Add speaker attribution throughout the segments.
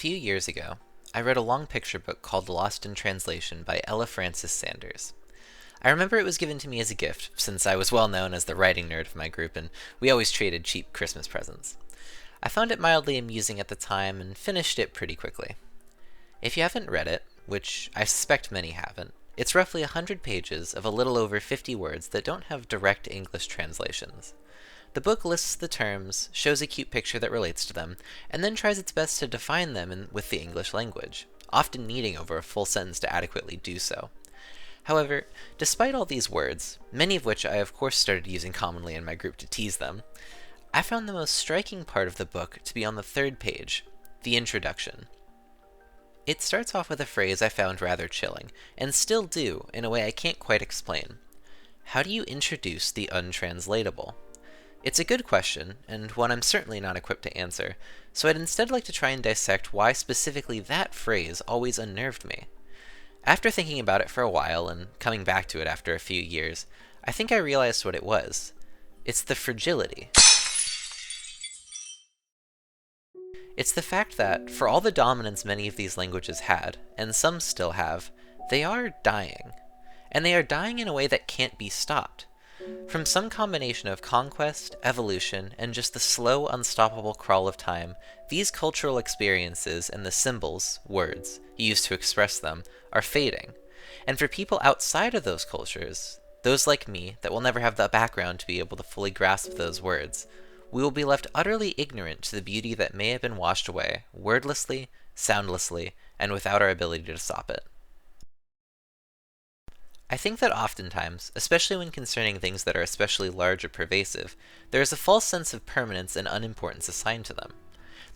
Speaker 1: few years ago, I read a long picture book called Lost in Translation by Ella Francis Sanders. I remember it was given to me as a gift, since I was well known as the writing nerd of my group and we always traded cheap Christmas presents. I found it mildly amusing at the time and finished it pretty quickly. If you haven't read it, which I suspect many haven't, it's roughly 100 pages of a little over 50 words that don't have direct English translations. The book lists the terms, shows a cute picture that relates to them, and then tries its best to define them with the English language, often needing over a full sentence to adequately do so. However, despite all these words, many of which I of course started using commonly in my group to tease them, I found the most striking part of the book to be on the third page, the introduction. It starts off with a phrase I found rather chilling, and still do in a way I can't quite explain. How do you introduce the untranslatable? It's a good question, and one I'm certainly not equipped to answer, so I'd instead like to try and dissect why specifically that phrase always unnerved me. After thinking about it for a while, and coming back to it after a few years, I think I realized what it was. It's the fragility. It's the fact that, for all the dominance many of these languages had, and some still have, they are dying. And they are dying in a way that can't be stopped. From some combination of conquest, evolution, and just the slow, unstoppable crawl of time, these cultural experiences and the symbols, words, used to express them, are fading. And for people outside of those cultures, those like me that will never have the background to be able to fully grasp those words, we will be left utterly ignorant to the beauty that may have been washed away, wordlessly, soundlessly, and without our ability to stop it. I think that oftentimes, especially when concerning things that are especially large or pervasive, there is a false sense of permanence and unimportance assigned to them.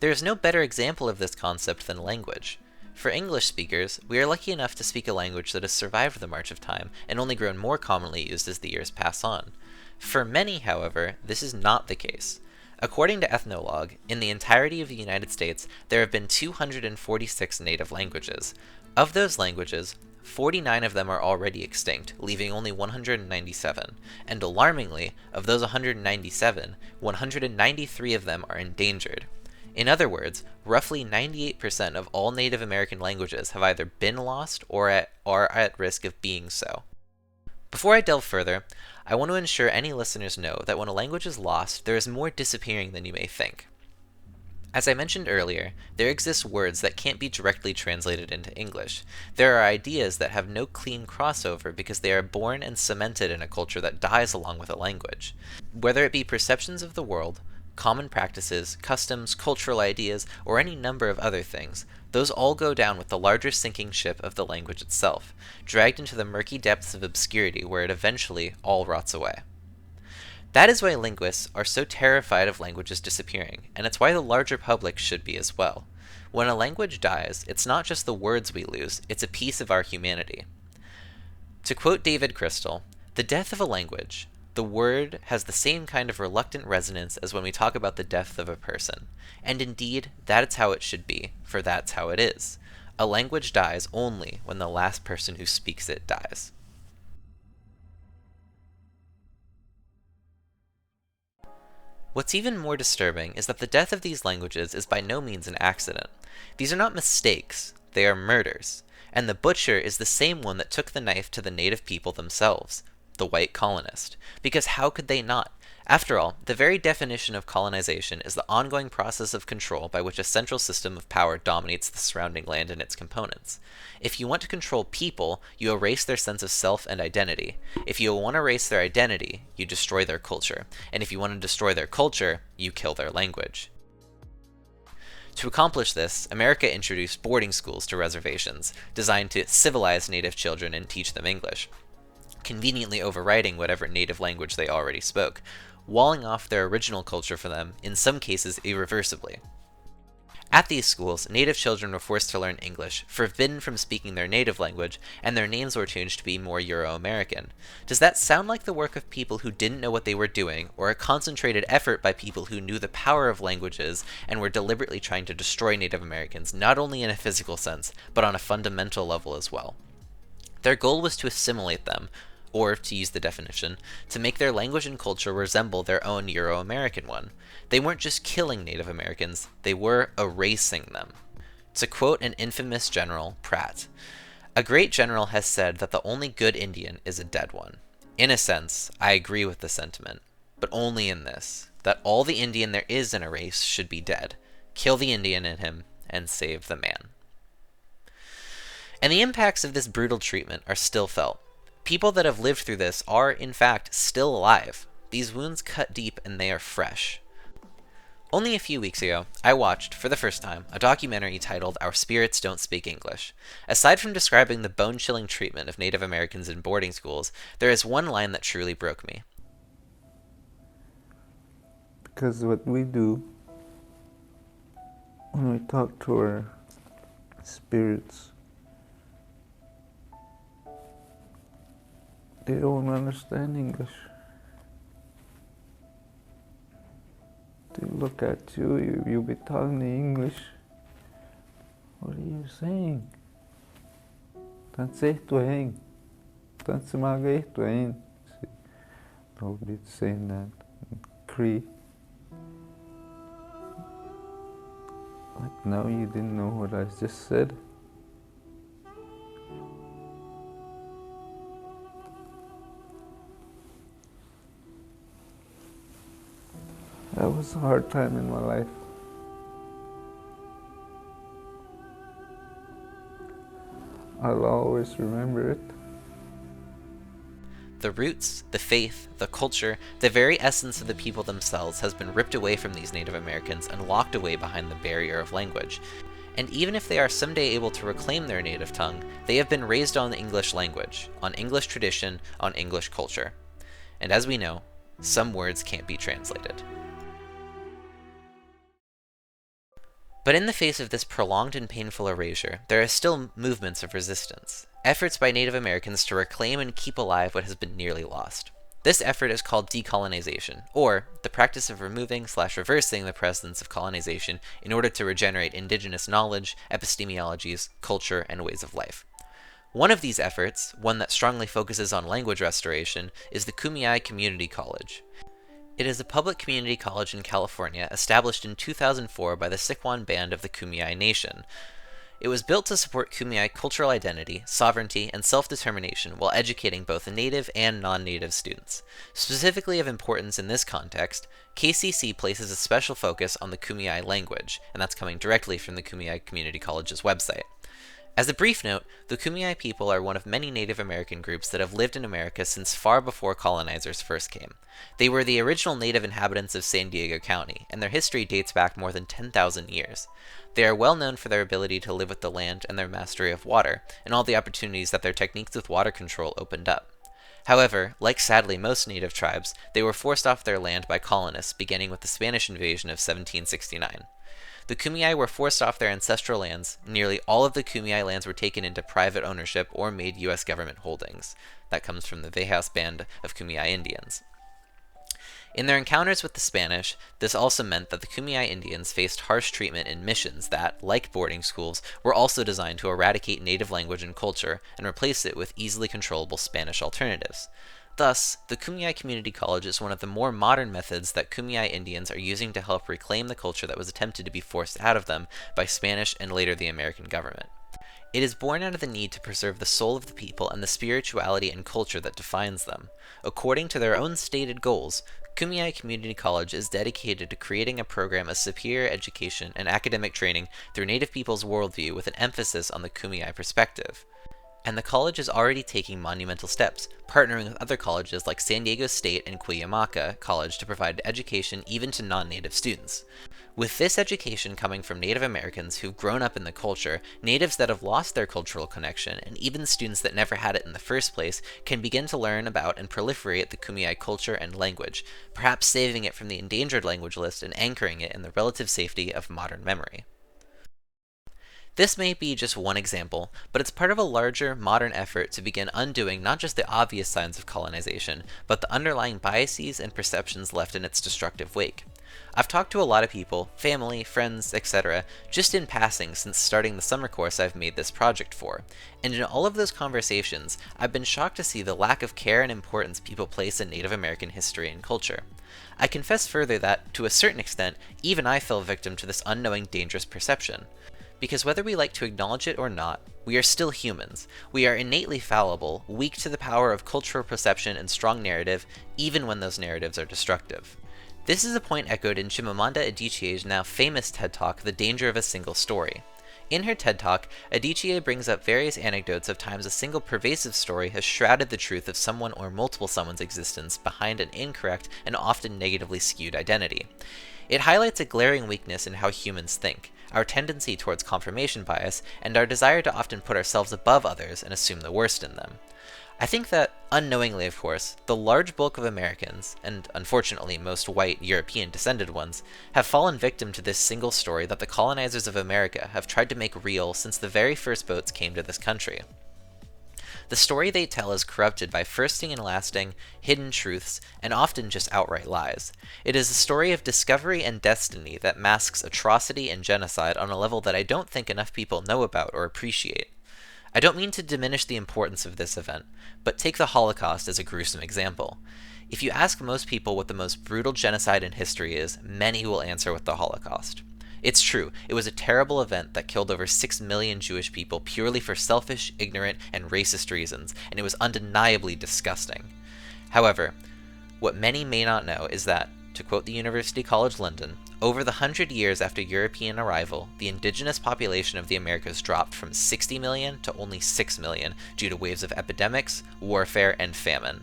Speaker 1: There is no better example of this concept than language. For English speakers, we are lucky enough to speak a language that has survived the march of time and only grown more commonly used as the years pass on. For many, however, this is not the case. According to Ethnologue, in the entirety of the United States, there have been 246 native languages. Of those languages, 49 of them are already extinct, leaving only 197, and alarmingly, of those 197, 193 of them are endangered. In other words, roughly 98% of all Native American languages have either been lost or are at risk of being so. Before I delve further, I want to ensure any listeners know that when a language is lost, there is more disappearing than you may think. As I mentioned earlier, there exist words that can't be directly translated into English. There are ideas that have no clean crossover because they are born and cemented in a culture that dies along with a language. Whether it be perceptions of the world, common practices, customs, cultural ideas, or any number of other things, those all go down with the larger sinking ship of the language itself, dragged into the murky depths of obscurity where it eventually all rots away. That is why linguists are so terrified of languages disappearing, and it's why the larger public should be as well. When a language dies, it's not just the words we lose, it's a piece of our humanity. To quote David Crystal, "The death of a language, the word has the same kind of reluctant resonance as when we talk about the death of a person. And indeed, that's how it should be, for that's how it is. A language dies only when the last person who speaks it dies." What's even more disturbing is that the death of these languages is by no means an accident. These are not mistakes, they are murders. And the butcher is the same one that took the knife to the native people themselves, the white colonist. Because how could they not? After all, the very definition of colonization is the ongoing process of control by which a central system of power dominates the surrounding land and its components. If you want to control people, you erase their sense of self and identity. If you want to erase their identity, you destroy their culture. And if you want to destroy their culture, you kill their language. To accomplish this, America introduced boarding schools to reservations, designed to civilize native children and teach them English, conveniently overriding whatever native language they already spoke, walling off their original culture for them, in some cases irreversibly. At these schools, native children were forced to learn English, forbidden from speaking their native language, and their names were changed to be more Euro-American. Does that sound like the work of people who didn't know what they were doing, or a concentrated effort by people who knew the power of languages and were deliberately trying to destroy Native Americans, not only in a physical sense, but on a fundamental level as well? Their goal was to assimilate them, or, to use the definition, to make their language and culture resemble their own Euro-American one. They weren't just killing Native Americans, they were erasing them. To quote an infamous general, Pratt, "A great general has said that the only good Indian is a dead one. In a sense, I agree with the sentiment, but only in this, that all the Indian there is in a race should be dead. Kill the Indian in him, and save the man." And the impacts of this brutal treatment are still felt. People that have lived through this are, in fact, still alive. These wounds cut deep and they are fresh. Only a few weeks ago, I watched, for the first time, a documentary titled Our Spirits Don't Speak English. Aside from describing the bone-chilling treatment of Native Americans in boarding schools, there is one line that truly broke me.
Speaker 2: Because what we do when we talk to our spirits, they don't understand English. They look at you, you'll be talking in English. What are you saying? Tanseituhen. Tansemagehtuhen. Nobody's saying that in Cree. Like, now you didn't know what I just said? That was a hard time in my life. I'll always remember it.
Speaker 1: The roots, the faith, the culture, the very essence of the people themselves has been ripped away from these Native Americans and locked away behind the barrier of language. And even if they are someday able to reclaim their native tongue, they have been raised on the English language, on English tradition, on English culture. And as we know, some words can't be translated. But in the face of this prolonged and painful erasure, there are still movements of resistance, efforts by Native Americans to reclaim and keep alive what has been nearly lost. This effort is called decolonization, or the practice of removing/reversing the presence of colonization in order to regenerate indigenous knowledge, epistemologies, culture, and ways of life. One of these efforts, one that strongly focuses on language restoration, is the Kumeyaay Community College. It is a public community college in California established in 2004 by the Sycuan Band of the Kumeyaay Nation. It was built to support Kumeyaay cultural identity, sovereignty, and self-determination while educating both native and non-native students. Specifically of importance in this context, KCC places a special focus on the Kumeyaay language, and that's coming directly from the Kumeyaay Community College's website. As a brief note, the Kumeyaay people are one of many Native American groups that have lived in America since far before colonizers first came. They were the original native inhabitants of San Diego County, and their history dates back more than 10,000 years. They are well known for their ability to live with the land and their mastery of water, and all the opportunities that their techniques with water control opened up. However, like sadly most native tribes, they were forced off their land by colonists beginning with the Spanish invasion of 1769. The Kumeyaay were forced off their ancestral lands. Nearly all of the Kumeyaay lands were taken into private ownership or made U.S. government holdings. That comes from the Viejas Band of Kumeyaay Indians. In their encounters with the Spanish, this also meant that the Kumeyaay Indians faced harsh treatment in missions that, like boarding schools, were also designed to eradicate native language and culture and replace it with easily controllable Spanish alternatives. Thus, the Kumeyaay Community College is one of the more modern methods that Kumeyaay Indians are using to help reclaim the culture that was attempted to be forced out of them by Spanish and later the American government. It is born out of the need to preserve the soul of the people and the spirituality and culture that defines them. According to their own stated goals, Kumeyaay Community College is dedicated to creating a program of superior education and academic training through Native people's worldview with an emphasis on the Kumeyaay perspective. And the college is already taking monumental steps, partnering with other colleges like San Diego State and Cuyamaca College to provide education even to non-native students. With this education coming from Native Americans who've grown up in the culture, natives that have lost their cultural connection, and even students that never had it in the first place can begin to learn about and proliferate the Kumeyaay culture and language, perhaps saving it from the endangered language list and anchoring it in the relative safety of modern memory. This may be just one example, but it's part of a larger, modern effort to begin undoing not just the obvious signs of colonization, but the underlying biases and perceptions left in its destructive wake. I've talked to a lot of people, family, friends, etc., just in passing since starting the summer course I've made this project for, and in all of those conversations, I've been shocked to see the lack of care and importance people place in Native American history and culture. I confess further that, to a certain extent, even I fell victim to this unknowing dangerous perception. Because whether we like to acknowledge it or not, we are still humans. We are innately fallible, weak to the power of cultural perception and strong narrative, even when those narratives are destructive. This is a point echoed in Chimamanda Adichie's now famous TED Talk, The Danger of a Single Story. In her TED Talk, Adichie brings up various anecdotes of times a single pervasive story has shrouded the truth of someone or multiple someone's existence behind an incorrect and often negatively skewed identity. It highlights a glaring weakness in how humans think, our tendency towards confirmation bias, and our desire to often put ourselves above others and assume the worst in them. I think that, unknowingly of course, the large bulk of Americans, and unfortunately most white European-descended ones, have fallen victim to this single story that the colonizers of America have tried to make real since the very first boats came to this country. The story they tell is corrupted by firsting and lasting, hidden truths, and often just outright lies. It is a story of discovery and destiny that masks atrocity and genocide on a level that I don't think enough people know about or appreciate. I don't mean to diminish the importance of this event, but take the Holocaust as a gruesome example. If you ask most people what the most brutal genocide in history is, many will answer with the Holocaust. It's true, it was a terrible event that killed over 6 million Jewish people purely for selfish, ignorant, and racist reasons, and it was undeniably disgusting. However, what many may not know is that, to quote the University College London, over the 100 years after European arrival, the indigenous population of the Americas dropped from 60 million to only 6 million due to waves of epidemics, warfare, and famine.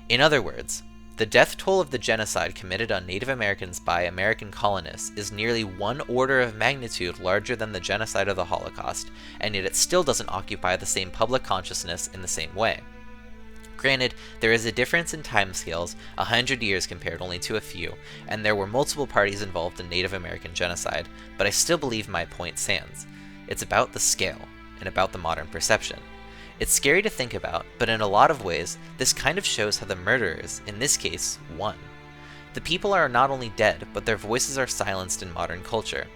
Speaker 1: In other words, the death toll of the genocide committed on Native Americans by American colonists is nearly 1 order of magnitude larger than the genocide of the Holocaust, and yet it still doesn't occupy the same public consciousness in the same way. Granted, there is a difference in timescales, 100 years compared only to a few, and there were multiple parties involved in Native American genocide, but I still believe my point stands. It's about the scale, and about the modern perception. It's scary to think about, but in a lot of ways, this kind of shows how the murderers, in this case, won. The people are not only dead, but their voices are silenced in modern culture.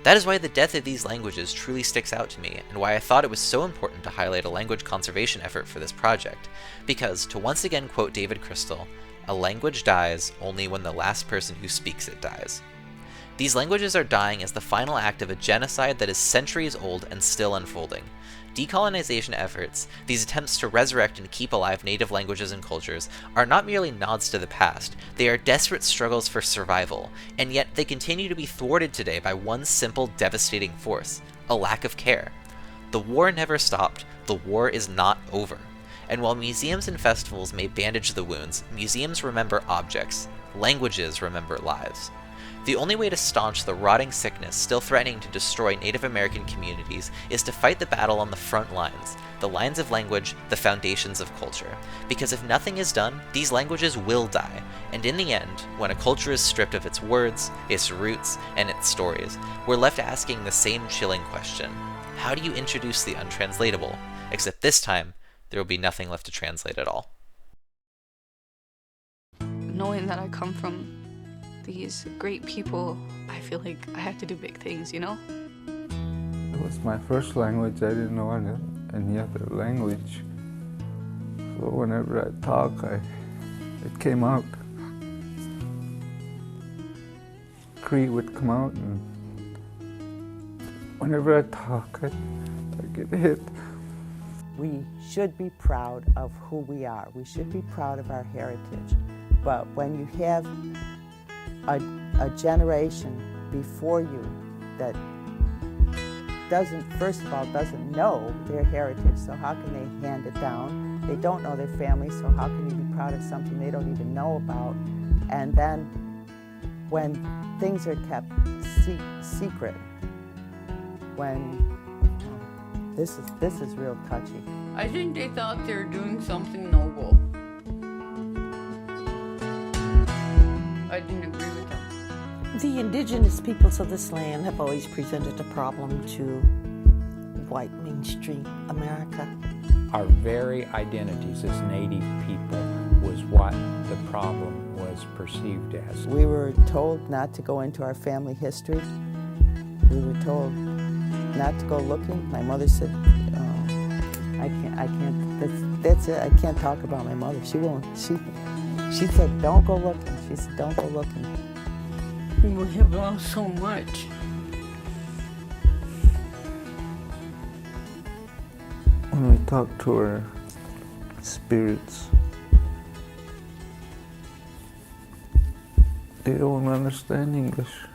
Speaker 1: That is why the death of these languages truly sticks out to me, and why I thought it was so important to highlight a language conservation effort for this project. Because, to once again quote David Crystal, a language dies only when the last person who speaks it dies. These languages are dying as the final act of a genocide that is centuries old and still unfolding. Decolonization efforts, these attempts to resurrect and keep alive native languages and cultures, are not merely nods to the past, they are desperate struggles for survival, and yet they continue to be thwarted today by one simple, devastating force: a lack of care. The war never stopped, the war is not over. And while museums and festivals may bandage the wounds, museums remember objects, languages remember lives. The only way to staunch the rotting sickness still threatening to destroy Native American communities is to fight the battle on the front lines, the lines of language, the foundations of culture. Because if nothing is done, these languages will die, and in the end, when a culture is stripped of its words, its roots, and its stories, we're left asking the same chilling question: how do you introduce the untranslatable? Except this time, there will be nothing left to translate at all.
Speaker 3: Knowing that I come from these great people, I feel like I have to do big things, you know?
Speaker 2: It was my first language. I didn't know any other language. So whenever I talk, it came out. Cree would come out, and whenever I talk, I get hit.
Speaker 4: We should be proud of who we are. We should be proud of our heritage. But when you have a generation before you that first of all, doesn't know their heritage, so how can they hand it down? They don't know their family, so how can you be proud of something they don't even know about? And then when things are kept secret, when this is real touchy.
Speaker 5: I think they thought they were doing something noble. I didn't agree with them.
Speaker 6: The indigenous peoples of this land have always presented a problem to white mainstream America.
Speaker 7: Our very identities as Native people was what the problem was perceived as.
Speaker 4: We were told not to go into our family history. We were told not to go looking. My mother said, I can't, that's it, I can't talk about my mother. She won't, she said, don't go looking. She said, don't go looking.
Speaker 5: We have lost so much.
Speaker 2: when we talk to our spirits, they don't understand English.